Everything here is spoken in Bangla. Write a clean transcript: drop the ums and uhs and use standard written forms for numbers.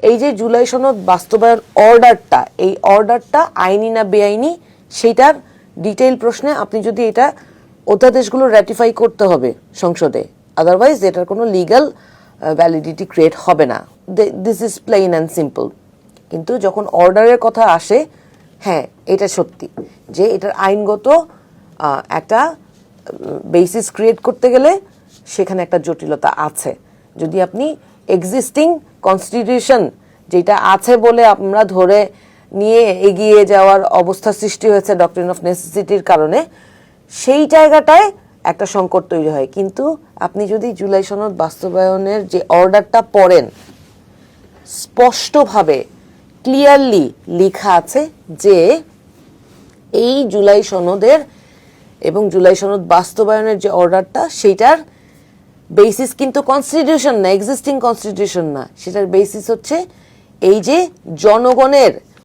এই যে জুলাই সনদ বাস্তবায়ন অর্ডারটা, এই অর্ডারটা আইনি না বেআইনি সেইটার ডিটেইল প্রশ্নে আপনি যদি এটা অধ্যাদেশগুলো র্যাটিফাই করতে হবে সংসদে, আদারওয়াইজ এটার কোনো লিগ্যাল ভ্যালিডিটি ক্রিয়েট হবে না। This is plain and simple. কিন্তু যখন অর্ডারের কথা আসে, হ্যাঁ এটা সত্যি যে এটার আইনগত একটা বেসিস ক্রিয়েট করতে গেলে সেখানে একটা জটিলতা আছে। যদি আপনি এক্সিস্টিং কনস্টিটিউশন যেটা আছে বলে আমরা ধরে নিয়ে এগিয়ে যাওয়ার অবস্থা সৃষ্টি হয়েছে ডক্ট্রিন অফ নেসেসিটির কারণে, সেই জায়গাটায় একটা সংকট তৈরি হয়। কিন্তু আপনি যদি জুলাই সনদ বাস্তবায়নের যে অর্ডারটা পড়েন, স্পষ্টভাবে ক্লিয়ারলি লেখা আছে যে এই জুলাই সনদের এবং জুলাই সনদ বাস্তবায়নের যে অর্ডারটা, সেইটার বেসিস কিন্তু কনস্টিটিউশন না, এক্সিস্টিং কনস্টিটিউশন না, সেটার বেসিস হচ্ছে এই যে জনগণের